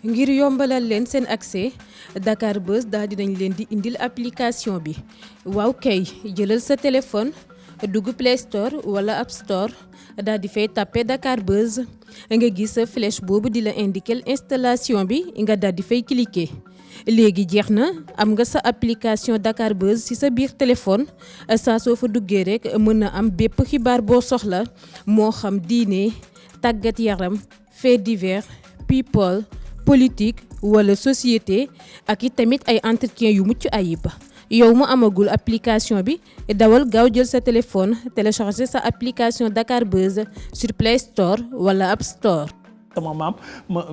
ngir yombalal leen seen accès Dakar Buzz daal dinañ leen di indil application bi waaw kay jëlal sa téléphone dugg Play Store wala App Store daal di fay tapé Dakar Buzz nga gis sa flèche boobu di la indiquer installation bi nga daal di fay cliquer. léegi jeex na am nga sa application Dakar Buzz ci sa biir téléphone saa soo fa duggee rek mën na am bépp xibaar boo soxla moo xam diine tàggat yaram fait divers people politique wala société ak i tamit ay entretien yu mucc ayib. yow mu amagul application bi dawal gaaw jël sa téléphone télécharger sa application Dakar Buzz sur Play Store wala App Store. sama maam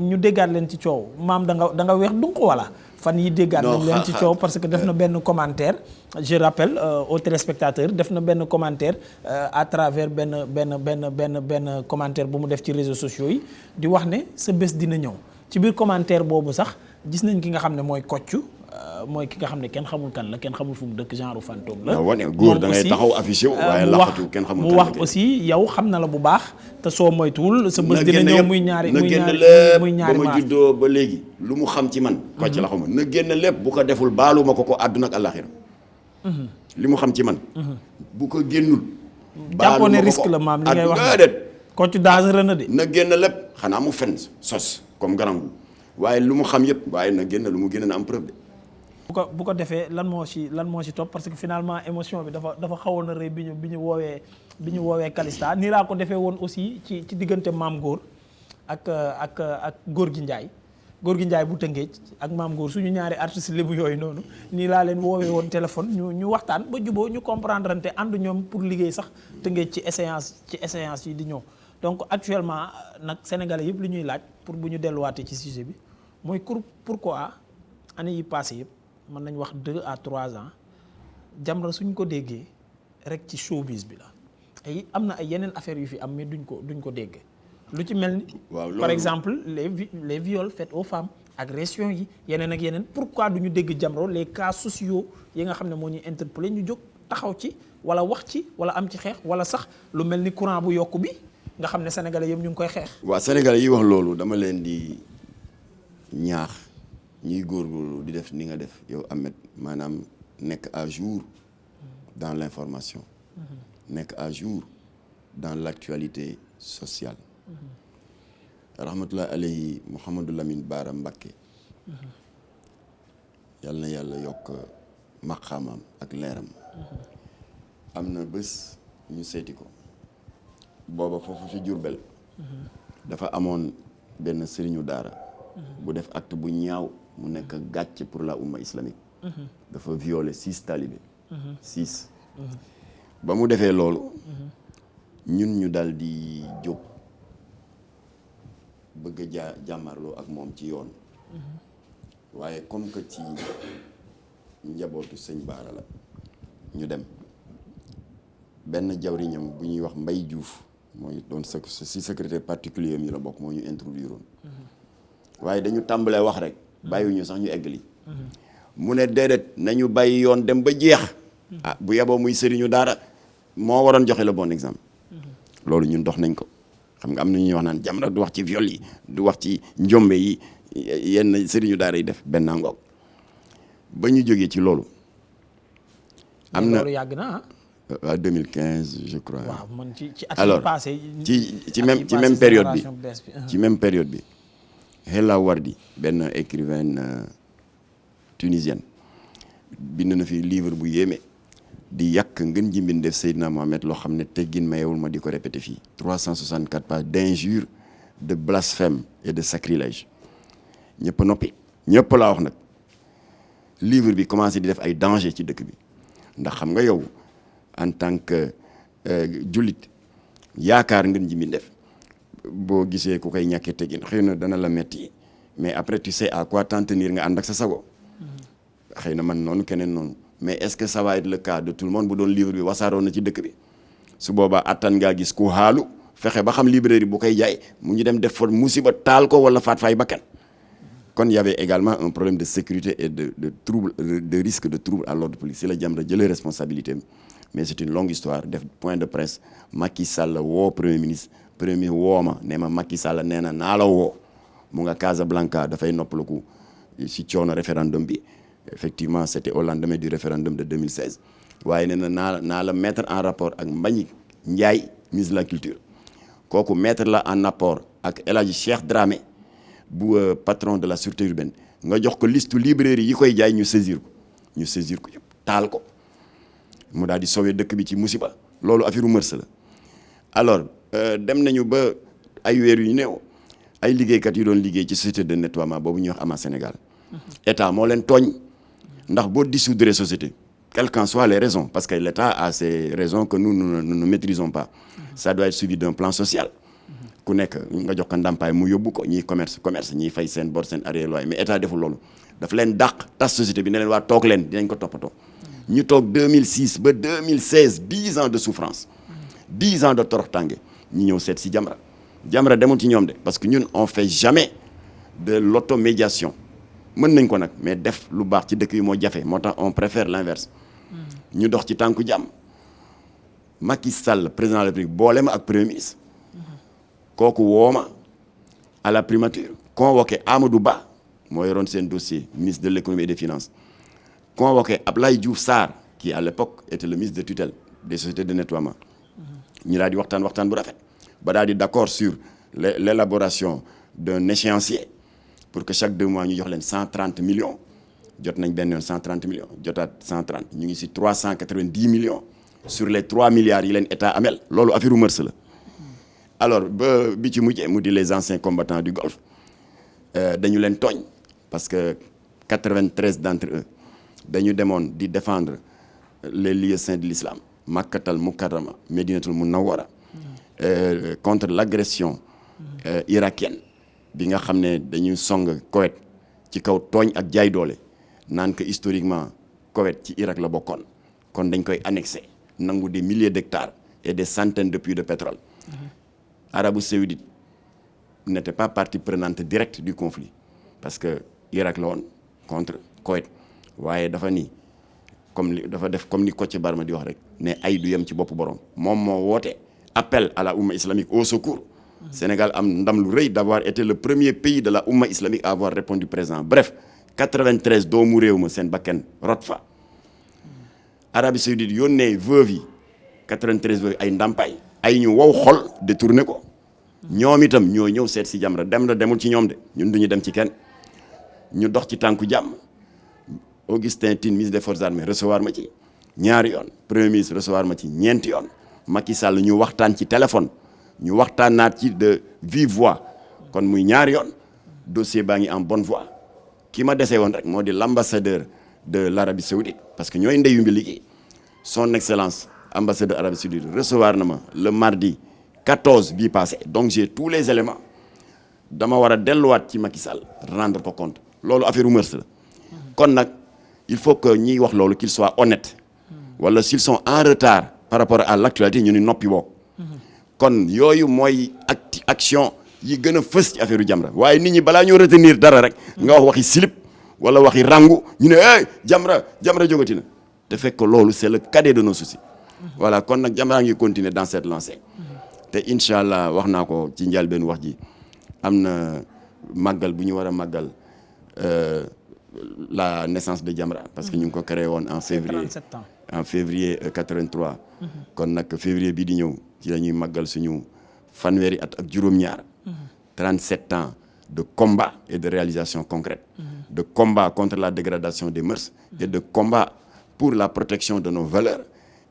ñu déggaat leen ci coow maam da nga weex dunq wala fan yi déggaat nañ leen ci coow parce que def na benn commentaire je rappelle aux téléspectateurs def na benn commentaire à travers benn commentaire bu mu def ci réseaux sociaux yi di wax ne sa bés dina ñëw ci biir commentaire boobu sax gis nañ ki nga xam ne mooy Kocc mooy ki nga xam ne kenn xamul kan la kenn xamul fu mu dëkk genre fantôme la. wane góor da ngay taxaw affiché waaye laqatu kenn xamul kan la mu wax aussi yow xam na la bu baax te soo moytuwul sa bés dina ñëw muy ñaari ba ma juddoo ba léegi lu mu xam ci man Kocc la xamul na génn lépp bu ko deful baalu ma ko àdduna ak àllaaxira li mu xam ci man bu ko génnul jàppoo ne risque la maam li ngay wax déedéet Kocc dangereux na de na génn lépp xanaa mu fen sos comme garangu waaye lu mu xam yëpp waaye na génn lu mu génn na am preuve de bu ko defee lan moo ci topp parce que finalement émotion bi dafa xawoon na rëy bi ñu woowee Calista nii laa ko defee woon aussi ci diggante maam góor ak góor gi Njaay bu Tëngéej ak maam góor suñu ñaari artistes lébu yooyu noonu nii laa leen woowee woon téléphone ñu waxtaan ba juboo ñu comprendre ante ànd ñoom pour liggéey sax Tëngéej ci échéance yi di ñëw donc actuellement nag sénégalais yëpp li ñuy laaj pour bu ñu delluwaatee ci sujet bi mooy pourquoi année yi passé yëpp mën nañ wax 2 à 3 ans Jamra suñ ko déggee rek ci showbiz bi la ay am na ay yeneen affaires yu fi am mais duñ ko dégg lu ci mel ni par exemple les viols faits aux femmes agressions yi yeneen ak yeneen pourquoi duñu dégg Jamra les cas sociaux yi nga xam ne moo ñuy interpellé ñu jóg taxaw ci wala wax ci wala am ci xeex wala sax lu mel ni courant bu yokku bi nga xam ne sénégalais yëpp ñu ngi koy xeex. waaw sénégalais yi wax loolu dama leen di ñaax ñuy góorgóorlu di def ni nga def yow Ahmed maanaam nekk à jour dans l'information nekk à jour dans l'actualité sociale rahmatullah alayhi Mouhamadou Lamine Bara Mbacké yal na yàlla yokk maqaamam ak leeram am na bés ñu seeti ko booba foofu fi Jurbel dafa amoon benn sëriñu daara bu def acte bu ñaaw mu nekk gàcce pour la umma islamique dafa violé 6 talibé 6 ba mu defee loolu ñun ñu dal di jóg bëgg a jàmmarloo ak moom ci yoon waaye comme que ci njabootu sëñ Baara la ñu dem benn jawriñam bu ñuy wax Mbay Juuf mooy doon si secrétaire particulier mi la bokk moo ñu introduire woon waaye dañu tàmbalee wax rek bàyyiwuñu sax ñu eggali mu ne déedéet nañu bàyyi yoon dem ba jeex bu yeboo muy sëriñu daara moo waroon joxe le bon exemple loolu ñun dox nañ ko xam nga am na ñuy wax naan Jamra du wax ci viol yi du wax ci njombe yi yenn sëriñu daara yi def benn ngoog ba ñu jógee ci loolu am na loolu yàgg na à 2015 je crois. waaw man ci at alors passé ci même période bi ci même période bi Hela Wardi benn écrivaine tunisienne bind na fi livre bu yéeme di yàq ngën ji mbindeef Seydina Mohamed loo xam ne teggin mayewul ma di ko répété fii 364 pages d'injures de blasphème et de sacrilège ñëpp noppi ñëpp laa wax nag livre bi commencé di def ay danger ci dëkk bi ndax xam nga yow en tant que jullit yaakaar ngeen ji mi def boo gisee ku koy ñàkkee teggin xëy na dana la metti mais après tu sais à quoi t'en tenir nga ànd ak sa sago xëy na man noonu keneen noonu mais est-ce que ça va être le cas de tout le monde bu doon livre bi wasaaroon na ci dëkk bi su boobaa attan ngaa gis ku xaalu fexe ba xam librairie bu koy jaay mu ñu dem def fa musiba taal ko wala faat fay bakkan kon y avait également un problème de sécurité et de trouble de risque de trouble à l'ordre public si la Jamra jëlee responsabilité mais c'est une longue histoire def point de presse Macky Sall woo premier ministre woo ma ne ma Macky Sall nee na naa la woo mu nga Casablanca dafay noppaliku si coono référendum bi effectivement c'était au lendemain du référendum de 2016 waaye nee na naa la mettre en rapport ak Mbagnick Ndiaye ministre de la culture kooku mettre la en rapport ak El Hadji Cheikh Dramé bu patron de la sûreté urbaine nga jox ko liste librairie yi koy jaay ñu saisir ko yëpp taal ko mu daal di sauver dëkk bi ci musiba loolu affaire mërs la alors dem nañu ba ay weer yu néew ay liggéeykat yu doon liggéey ci société de nettoiement boobu ñuy wax Ama Sénégal état moo leen tooñ ndax boo dissoudre société quelles qu'en soient les raisons parce que l'état a ses raisons que nous ne maîtrisons pas ça doit être suivi d'un plan social ku nekk nga jox ko ndàmpaay mu yóbbu ko ñiy commerce ñiy fay seen bor seen arrière loyer mais état deful loolu dafa leen dàq tas société bi ne leen waa toog leen dinañ ko toppatoo ñu toog 2006 ba 2016 10 ans de souffrance 10 ans de toroxtànge ñu ñëw seet si Jamra demul ci ñoom de parce que ñun on fait jamais de l'automédiation mën nañ ko nag mais def lu baax ci dëkk yi moo jafe moo tax on préfère l'inverse ñu dox ci tànku jàmm Macky Sall président de la République boole ma ak premier ministre kooku wooma à la primature convoqué Amadou Ba moo yoroon seen dossier ministre de l'économie et des finances convoqué Ablaye Diouf Sarr qui à l'époque était le ministre de tutelle des sociétés de nettoiement ñu daal di waxtaan bu rafet ba daal di d'accord sur l'élaboration d'un échéancier pour que chaque 2 mois ñu jox leen 130 millions jot nañ benn yoon 130 millions jotaat 130 ñu ngi ci 390 millions sur les 3 milliards yi leen état amel loolu affaire mërs la alors ba bi ci mujjee mu di les anciens combattants du Golfe dañu leen tooñ parce que 93 d'entre eux dañu demoon di défendre les lieux saints de l'islam Makkatal Mukarrama Médinatul Munawwara contre l'agression irakienne bi nga xam ne dañu song Koweït ci kaw tooñ ak jaay doole naan que historiquement Koweït ci Irak la bokkoon kon dañ koy annexé nangu des milliers d'hectares et des centaines de puits de pétrole Arabie Saoudite n'était pas partie prenante directe du conflit parce que Irak la woon contre Koweït waaye dafa ni dafa def comme ni Kocc Barma di wax rek ne ay du yem ci bopp borom moom moo woote appel à la oumma islamique au secours Sénégal am ndam lu rëy d'avoir été le premier pays de la oumma islamique à avoir répondu présent bref 93 doomu réew ma seen bakken rot fa Arabie Saoudite yónnee veuve yi 93 veuve ay ndàmpaay ay ñu wow xol détourné ko ñoom itam ñoo ñëw seet si Jamra demul ci ñoom de ñun duñu dem ci kenn ñu dox ci tànku jàmm Augustin Tine ministre des forces armées recevoir ma ci ñaari yoon premier ministre recevoir ma ci ñeenti yoon Macky Sall ñu waxtaan ci téléphone ñu waxtaanaat ci de vive voix kon muy ñaari yoon dossier baa ngi en bonne voie ki ma desee woon rek moo di l'ambassadeur de l'Arabie Saoudite parce que ñooy ndeyu mbi liggéey son excellence ambassadeur Arabie Saoudite recevoir na ma le mardi 14 bii passé donc j'ai tous les éléments dama war a delluwaat ci Macky Sall rendre ko compte loolu affaire mërs la kon nag il faut que ñiy wax loolu qu'ils soient honnêtes wala s'ils sont en retard par rapport à l'actualité ñu ni noppi bokk kon yooyu mooy action yi gën a fës ci affaire Jamra waaye nit ñi balaa ñoo retenir dara rek nga wax waxi slip wala waxi rangu ñu ne Jamra jógati na te fekk loolu c'est le cadet de nos soucis voilà kon nag Jamra ngi continuer dans cette lancée te incha allah wax naa ko ci njëlbéen wax ji am na màggal bu ñu war a màggal la naissance de Jamra parce que ñu ngi ko créé woon en février 83 kon nag février bii di ñëw ci la ñuy màggal suñu fanweeri at ak juróom-ñaar 37 ans de combat et de réalisation concrète de combat contre la dégradation des mœurs et de combat pour la protection de nos valeurs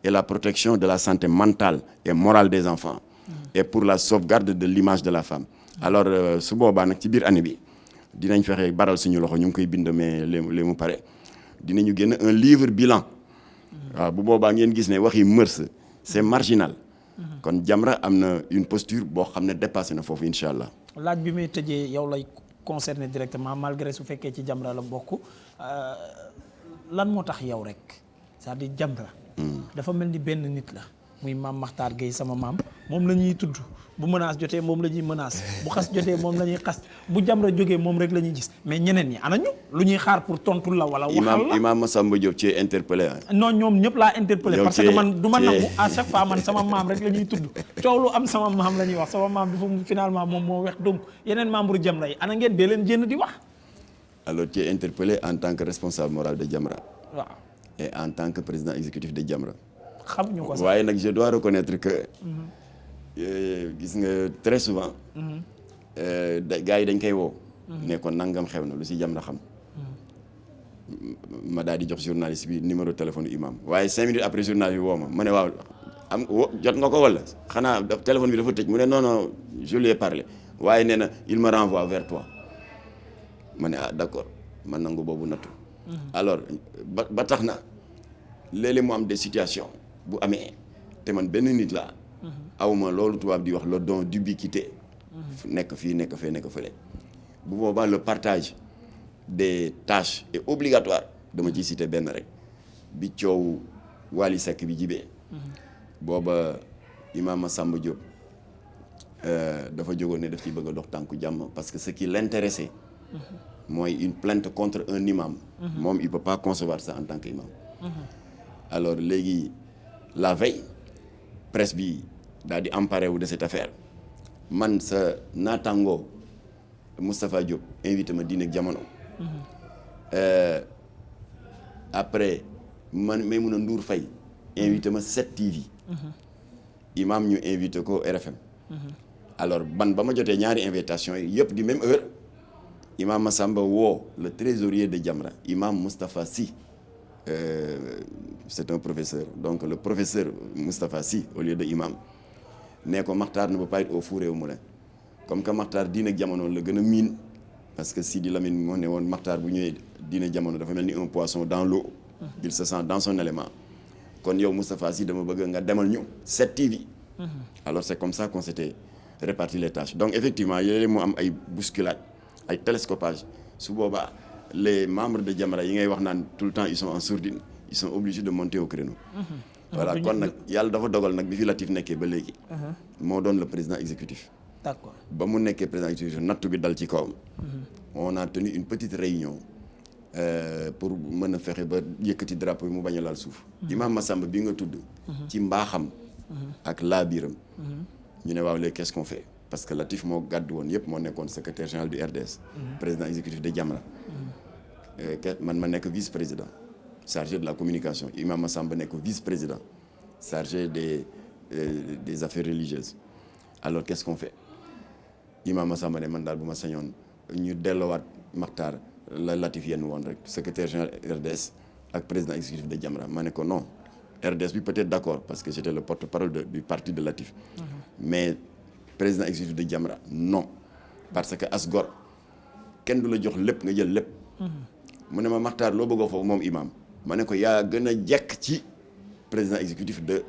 et la protection de la santé mentale et morale des enfants et pour la sauvegarde de l'image de la femme alors su boobaa nag ci biir année bi dinañ fexe baral suñu loxo ñu ngi koy bind mais léegi mu pare dinañu génn un livre bilan waaw bu boobaa ngeen gis ne waxi mœurs c'est marginal kon Jamra am na une posture boo xam ne dépassé na foofu incha allah. laaj bi muy tëjee yow lay concerné directement malgré su fekkee ci Jamra la bokk lan moo tax yow rek c'est-à-dire Jamra dafa mel ni benn nit la muy maam Makhtar Gueye sama maam moom la ñuy tudd bu menace jotee moom la ñuy menace bu xas jotee moom la ñuy xas bu Jamra jógee moom rek la ñuy gis mais ñeneen ñi anañu lu ñuy xaar pour tontu la wala waxal la Imam Massamba Diop ci interpellé non ñoom ñëpp laa interpellé parce que man du ma nangu à chaque fois man sama maam rek la ñuy tudd coow lu am sama maam la ñuy wax sama maam dafa finalement moom moo wex donc yeneen membre Jamra yi ana ngeen dee leen génn di wax. Alors tu es interpellé en tant que responsable moral de Jamra. waaw et en tant que président exécutif de Jamra. xamuñu ko sax waaye nag je dois reconnaître que. gis nga très souvent. gars yi dañ koy woo. ne ko nangam xew na lu si Jamra xam. ma daal di jox journaliste bi numéro téléphone imam waaye 5 minutes après journaliste bi woo ma ne waaw jot nga ko wala xanaa téléphone bi dafa tëj mu ne non non je lui ai parlé waaye nee na il me renvoie vers toi ma ne d'accord man nangu boobu nattu. alors ba tax na léeg-léeg mu am des situations bu amee te man benn nit laa. awma loolu tubaab di wax le don d'ubiquité. nekk fii nekk fee nekk fële. bu boobaa le partage des tâches est obligatoire dama ciy citer benn rek bi coow Wally Seck bi jibee booba Imam Massamba Diop dafa jógoon ne daf ci bëgg a dox tànku jàmm parce que ce qui l'intéressait mooy une plainte contre un imam. moom il peut pas concevoir ça en tant qu'imam. alors léegi la veille presse bi daal di emparé wu de cette affaire man sa naataango Moustapha Diop invité ma Dîner ak Jamono. après man Maïmouna Ndour Faye invité ma 7TV. imam ñu invité ko RFM. alors ba ma jotee ñaari invitation yi yëpp di même heure. imam Massamba woo le trésorier de Jamra imam Moustapha Sy c'est un professeur donc le professeur Moustapha Sy au lieu de imam ne ko Makhtar ne peut pas être au four et au moulin comme que Makhtar Dîner ak Jamono la gën a miin parce que Sidi Lamine moo ne woon Makhtar bu ñëwee Dîner ak Jamono dafa mel ni un poisson dans l'eau il se sent dans son élément kon yow Moustapha Sy dama bëgg nga demal ñu 7TV alors c'est comme ça qu'on s'était réparti les tâches donc effectivement yooyu mu am ay bousculade ay télescopage su boobaa les membres de Jamra yi ngay wax naan tout le temps ils sont en sourdine ils sont obligés de monter au créneau. voilà kon nag yàlla dafa dogal nag bi fi Latif nekkee ba léegi. moo doon le président exécutif. d'accord ba mu nekkee président exécutif nattu bi dal ci kawam. on a tenu une petite réunion pour mën a fexe ba yëkkati drapeau yi mu bañ a laal suuf. Imam Massamba bi nga tudd. ci mbaaxam. ak laabiram. ñu ne waaw léegi qu'est-ce qu'on fait. parce que Latif moo gàddu woon yëpp moo nekkoon secrétaire général du RDS. président exécutif de Jamra. man ma nekk vice-président chargé de la communication Imam Massamba nekk vice-président chargé des affaires religieuses alors qu'est-ce qu'on fait Imam Massamba ne man daal bu ma sañoon ñu delloowaat Makhtar la Latif yenn woon rek secrétaire général RDS ak président exécutif de Jamra ma ne ko non RDS bi peut-être d'accord parce que j'étais le porte-parole du parti de Latif. mais président exécutif de Jamra non parce que as gor kenn du la jox lépp nga jël lépp. mu ne ma Makhtar loo bëggoo foofu moom imam ma ne ko yaa gën a jekk ci président exécutif de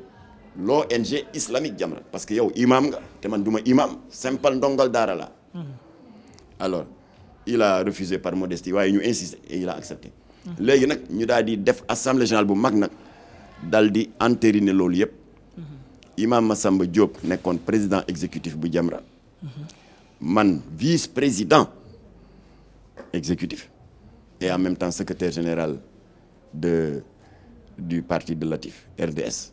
l'ONG islamique Jamra parce que yow imam nga te man du ma imam simple ndongal daara la. alors il a refusé par modestie waaye ñu insisté et il a accepté. léegi nag ñu daal di def assemblée générale bu mag nag dal di entériner loolu yëpp. imam Massamba Diop nekkoon président exécutif bu Jamra. man vice-président exécutif. et en même temps secrétaire général du parti de Latif RDS.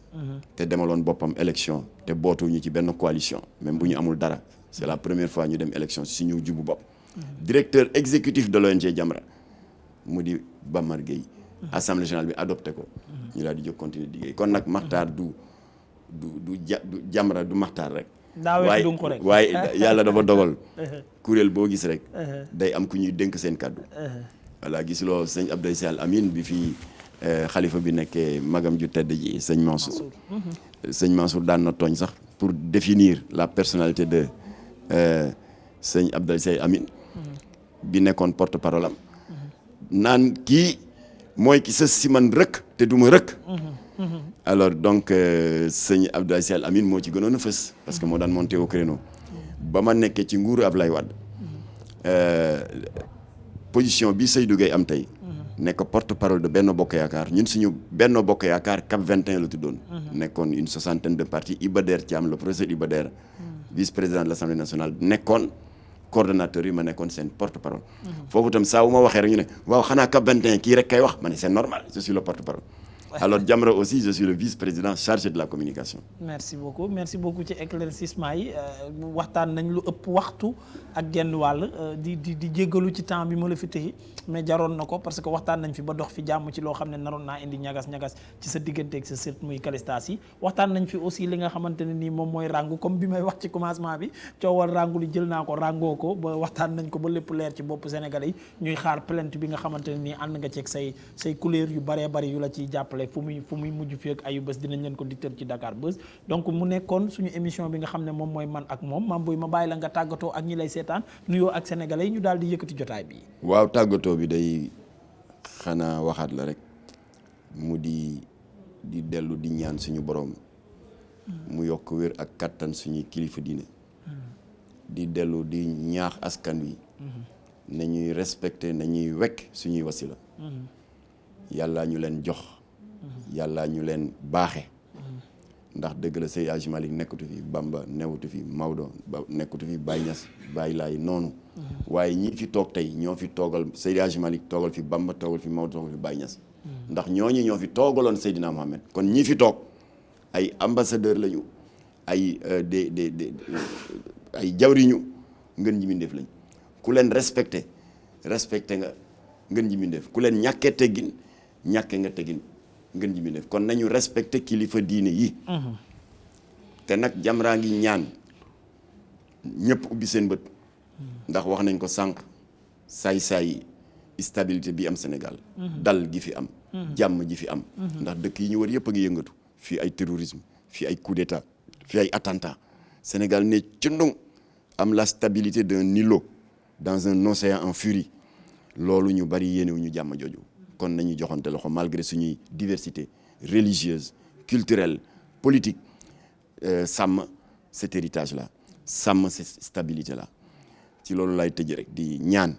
te demaloon boppam élection te bootuñu ci benn coalition même bu ñu amul dara c'est la première fois ñu dem élection si ñu jubu bopp. directeur exécutif de l'ONG Jamra mu di Bamar Gueye. assemblée générale bi adopté ko. ñu daal di jóg continuer di liggéey kon nag Makhtar du Jamra du Makhtar rek. waaye yàlla dafa dogal. kuréel boo gis rek. day am ku ñuy dénk seen kàddu. voilà gisuloo sëñ Abdoulaye Sy Al Amine bi fii xalifa bi nekkee magam ju tedd ji sëñ Mansour. sëñ Mansour daan na tooñ sax pour définir la personnalité de sëñ Abdoulaye Sy Al Amine. bi nekkoon porte-parole am. naan kii mooy ki sës si man rëkk te du ma rëkk. alors donc sëñ Abdoulaye Sy Al Amine moo ci gënoon a fës parce que moo daan monté au créneau. ba ma nekkee ci nguuru Ablaye Wade. position bi Seydou Gueye am tey nekk porte-parole de Benno Bokk Yaakaar ñun suñu Benno Bokk Yaakaar CAP 21 la tuddoon. nekkoon une 60aine de partis. Iba Der Thiam le professeur Iba Der vice-président de l'Assemblée nationale nekkoon coordonnateur yi ma nekkoon seen porte-parole. foofu itam saa wu ma waxee rek ñu ne waaw xanaa CAP 21 kii rek kay wax ma ne c'est normal je suis le porte-parole. alors Jamra aussi je suis le vice-président chargé de la communication. merci beaucoup ci éclaircissement yi waxtaan nañ lu ëpp waxtu ak genn wàll di jéggalu ci temps bi ma la fi téye mais jaroon na ko parce que waxtaan nañ fi ba dox fi jàmm ci loo xam ne naroon naa indi ñagas-ñagas ci sa diggante ak sa sët muy Callistaas yi waxtaan nañ fi aussi li nga xamante ne nii moom mooy rangu comme bi may wax ci commencement bi coowal rangu li jël naa ko rangoo ko ba waxtaan nañ ko ba lépp leer ci bopp Sénégalais yi ñuy xaar plainte bi nga xamante ne nii ànd nga ceeg say couleur yu baree bari yu la ciy jàppale fu muy mujj fi ak ayu bés dinañ leen ko digtal ci Dakar Buzz donc mu nekkoon suñu émission bi nga xam ne moom mooy man ak moom Mame Boye ma bàyyi la nga tàggatoo ak ñi lay seetaan nuyoo ak sénégalais yi ñu daal di yëkkati jotaay bi. waaw tàggatoo bi day xanaa waxaat la rek mu di dellu di ñaan suñu borom mu yokk wér ak kattan suñuy kilifa diine di dellu di ñaax askan wi nañuy respecté nañuy wekk suñuy wasila yàlla ñu leen jox yàlla ñu leen baaxe ndax dëgg la Seydi Hadji Malick nekkatu fi Bamba newatu fi Maodo nekkatu fi Baye Niass Baye Laay noonu waaye ñii fi toog tey ñoo fi toogal Seydi Hadji Malick toogal fi Bamba toogal fi Maodo toogal fi Baye Niass ndax ñooñu ñoo fi toogaloon Seydina Mohamed kon ñii fi toog ay ambassadeur lañu ay ay jawriñu ngën ji mindeef lañ ku leen respecté nga ngën ji mindeef ku leen ñàkkee teggin ñàkke nga teggin ngën ji mindeef kon nañu respecté kilifa diine yi te nag Jamra ngi ñaan ñëpp ubbi seen bët ndax wax nañ ko sànq saay-saay stabilité bi am Sénégal dal gi fi am jàmm ji fi am ndax dëkk yi ñu wër yëpp a ngi yëngatu fii ay terrorisme fii ay coup d'état fii ay attentat Sénégal ne cundung am la stabilité d'un îlot dans un océan en furie loolu ñu bari yéenewu ñu jàmm jooju kon nañu joxante loxo malgré suñuy diversité religieuse culturelle politique sàmm cet héritage là sàmm cette stabilité là ci loolu lay tëj rek di ñaan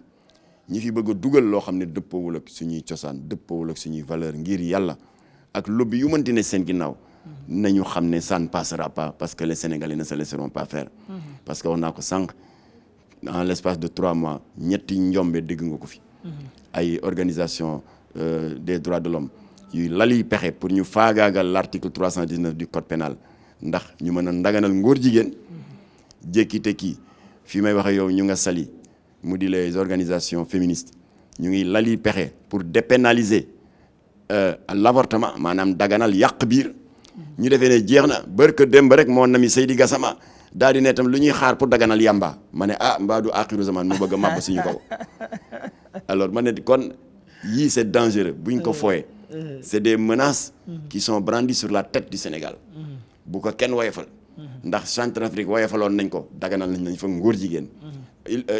ñi fi bëgg a dugal loo xam ne dëppoowul ak suñuy cosaan dëppoowul ak suñuy valeur ngir yàlla ak lobby yu mënti ne seen ginnaaw nañu xam ne ça ne passera pas parce que les Sénégalais ne se laisseront pas faire parce que wax naa ko sànq en l'espace de 3 mois ñetti njombe dégg nga ko fi ay organisation des droits de l'homme yuy lali pexe pour ñu faagaagal l'article 319 du code pénal ndax ñu mën a ndaganal ngóor jigéen jékkite kii fii may waxe yow ñu nga sali mu di les organisations féministes ñu ngi lali pexe pour dépénaliser l'avortement maanaam daganal yàq biir ñu defee ne jeex na barke démb rek moo nami Seydi Gassama daal di ne tam lu ñuy xaar pour daganal yamba ma ne mbaa du axiru zaman mu bëgg a màbb suñu kaw alors ma ne kon yii c'est dangereux buñ ko fooyee c'est des menaces qui sont brandies sur la tête du Sénégal bu ko kenn woyefal ndax Centrafrique woyefaloon nañ ko daganal nañ fa ngóor jigéen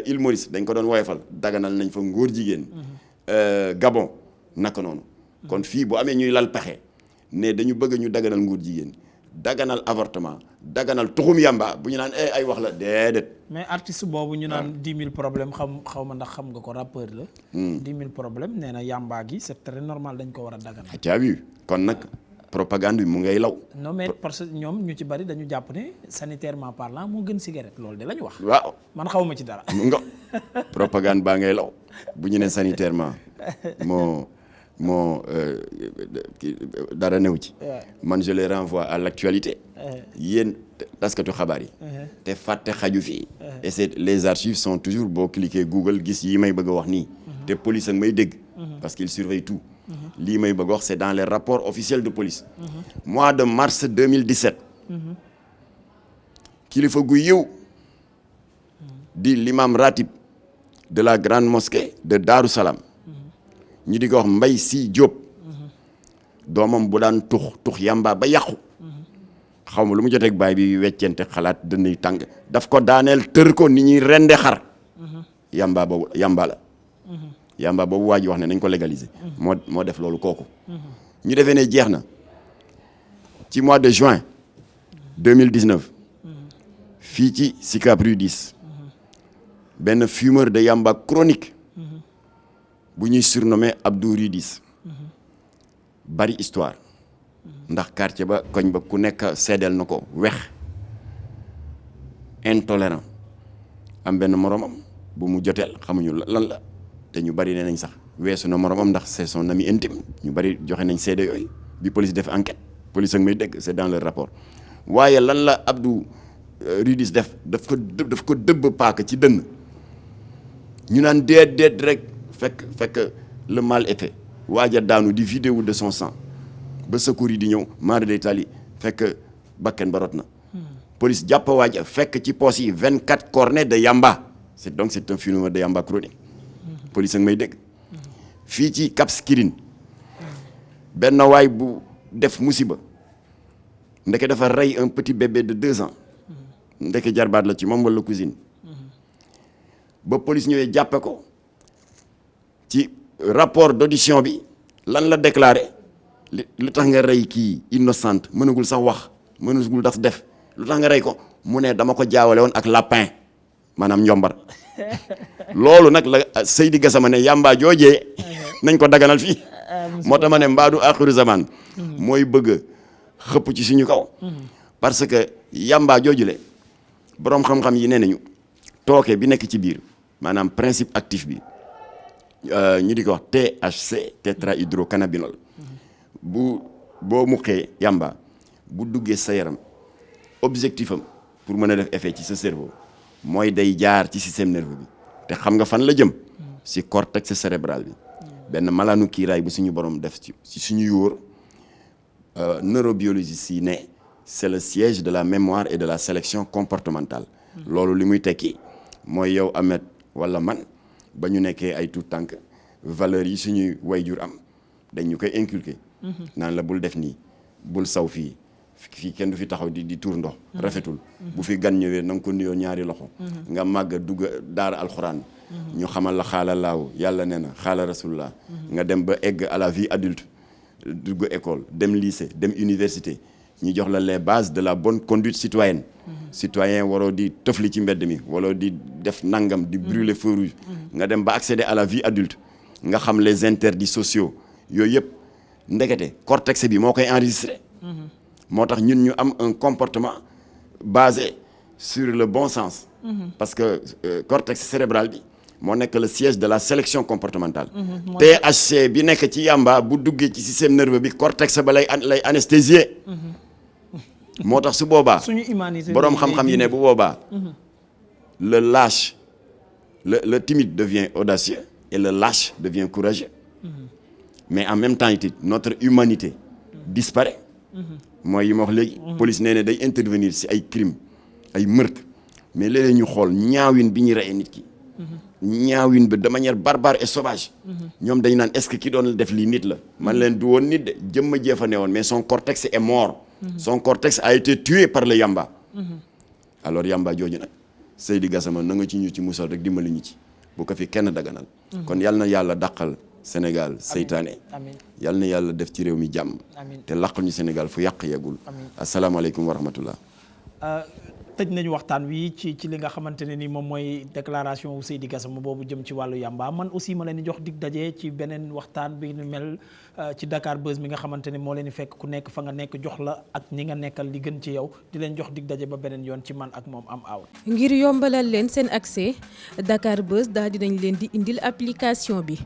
Île Maurice dañ ko doon woyefal daganal nañ fa ngóor jigéen Gabon naka noonu kon fii bu amee ñuy lal pexe ne dañu bëgg ñu daganal ngóor jigéen daganal avortement daganal tuxum yamba bu ñu naan ay wax la déedéet. mais artiste boobu ñu naan 10 000 problèmes xaw ma ndax xam nga ko rappeur la. 10 000 problèmes nee na yamba gi c'est très normal dañ ko war a daganal. tu as vu kon nag propagande bi mu ngay law. non mais parce que ñoom ñu ci bari dañu jàpp ne sanitairement parlant moo gën cigarette loolu de la ñu wax. waaw man xaw ma ci dara. mu nga propagande baa ngay law bu ñu ne sanitairement moo dara new ci man je les renvoie à l'actualité yéen taskatu xabaar yi te fàtte xaju fii et c'est les archives sont toujours boo cliquer Google gis yi may bëgg a wax nii te police ak may dégg parce qu'ils surveillent tout lii may bëgg a wax c'est dans les rapports officiels de police mois de mars 2017 kilifa gu yiw di l'imam ratib de la grande mosquée de Darou Salam ñu di ko wax Mbay Si Diop doomam bu daan tux yamba ba yàqu xaw ma lu mu joteeg baay bi weccente xalaat dënnuy tàng daf ko daaneel tër ko ni ñuy rende xar yamba boobu waa ji wax ne nañ ko légaliser moo def loolu kooku ñu defee ne jeex na ci mois de juin 2019 fii ci Sicap Rue 10 benn fumeur de yamba chronique bu ñuy surnommé Abdou Ridis bari histoire ndax quartier ba koñ ba ku nekk seedeel na ko wex intolérant am benn moromam bu mu joteel xamuñu lan la te ñu bari nee nañ sax weesu na moromam ndax c'est son ami intime ñu bari joxe nañ seede yooyu bi police def enquête police ak may dégg c'est dans le rapport waaye lan la Abdou Ridis def daf ko dëbb paaka ci dënn ñu naan déet rek fekk le mal est fait waaja daanu di vidéo de son sang ba secours yi di ñëw mara day tali fekk bakken ba rot na police jàpp waaja fekk ci poos yi 24 cornets de yamba c'est un phénomène de yamba chronique police ak may dégg fii ci Cap Skirring benn waay bu def musiba ndeke dafa rey un petit bébé de 2 ans ndeke jarbaat la ci moom wala cousine ba police ñëwee jàppe ko ci rapport d'audition bi lan la déclaré lu tax nga rey kii innocente mënagul sax wax mënagul daf def lu tax nga rey ko mu ne dama ko jaawale woon ak lapin maanaam njombar loolu nag la Seydi Gassama ne yamba joojee nañ ko daganal fii moo tax ma ne mbaadu axiru zaman mooy bëgg xëpp ci suñu kaw parce que yamba joojule boroom xam-xam yi nee nañu tooke bi nekk ci biir maanaam principe actif bi ñu di ko wax THC tétrahydrocannabinol boo muqee yamba bu duggee sa yaram objectif am pour mën a def effet ci sa cerveau mooy day jaar ci système nerveux bi te xam nga fan la jëm ci cortex cérébral bi benn malaanu kiiraay bu suñu borom def ci suñu yóor neurobiologiste yi ne c'est le siège de la mémoire et de la sélection comportementale loolu li muy tekki mooy yow Ahmed wala man ba ñu nekkee ay tout tànk valeurs yi suñuy wayjur am dañ ñu koy inculquer naan la bul def nii bul saw fii kenn du fi taxaw di tuur ndox rafetul bu fi gan ñëwee na nga ko nuyoo ñaari loxo nga màgg dugg daara alxuraan ñu xamal la xaala laaw yàlla nee na xaala rasulullah nga dem ba egg à la vie adulte dugg école dem lycée dem université ñu jox la les bases de la bonne conduite citoyenne citoyen waroo di tëfli ci mbedd mi waroo di def nangam di brûler feu rouge nga dem ba accéder à la vie adulte nga xam les interdits sociaux yooyu yëpp ndekete cortex bi moo koy enregistré moo tax ñun ñu am un comportement basé sur le bon sens parce que cortex cérébral bi moo nekk le siège de la sélection comportementale THC bi nekk ci yamba bu duggee ci système nerveux bi cortex ba lay anesthésier moo tax su boobaa boroom xam-xam yi ne bu boobaa le lâche le timide devient audacieux et le lâche devient courageux mais en même temps it notre humanité disparaît mooy yi ma wax léegi police nee na day intervenir ci ay crimes ay meurtre mais léeg-léeg ñu xool ñaawin bi ñu reyee nit ki ñaawin bi de manière barbare et sauvage ñoom dañu naan est-ce que ki doon def lii nit la man leen du woon nit de jëmma jeefa ne woon mais son cortex est mort son cortex a été tué par le yamba alors yamba jooju nag Seydi Gassama na nga ci ñu ci musal rek dimbali ñu ci bu ko fi kenn daganal kon yal na yàlla dàqal Sénégal seytaane yal na yàlla def ci réew mi jàmm te làqal ñu Sénégal fu yàq yeggul asalaamaaleykum wa rahmatullah tëj nañu waxtaan wi ci li nga xamante ne ni moom mooy déclaration wu Seydi Gassama boobu jëm ci wàllu yamba man aussi ma leen di jox dig daje ci beneen waxtaan bi ñu mel ci Dakar Buzz mi nga xamante ne moo leen di fekk ku nekk fa nga nekk jox la ak ñi nga nekkal li gën ci yow di leen jox dig daje ba beneen yoon ci man ak moom am aw ngir yombalal leen seen accès Dakar Buzz daal dinañ leen di indil application bi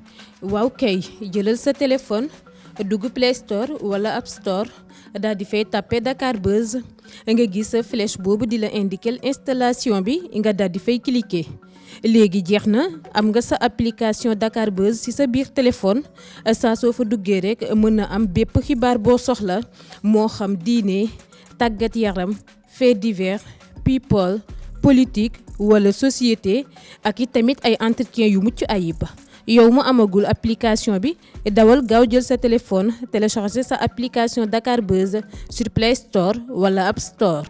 waaw kay jëlal sa téléphone dugg Play Store wala App Store daal di fay tapé Dakar Buzz nga gis sa flèche boobu di la indiquer installation bi nga daal di fay cliquer léegi jeex na am nga sa application Dakar Buzz ci sa biir téléphone saa soo fa duggee rek mën na am bépp xibaar boo soxla moo xam diine tàggat yaram fait divers people politique wala société ak it tamit ay entretien yu mucc ayib. yow mu amagul application bi dawal gaaw jël sa téléphone télécharger sa application Dakar Buzz sur Play Store wala App Store.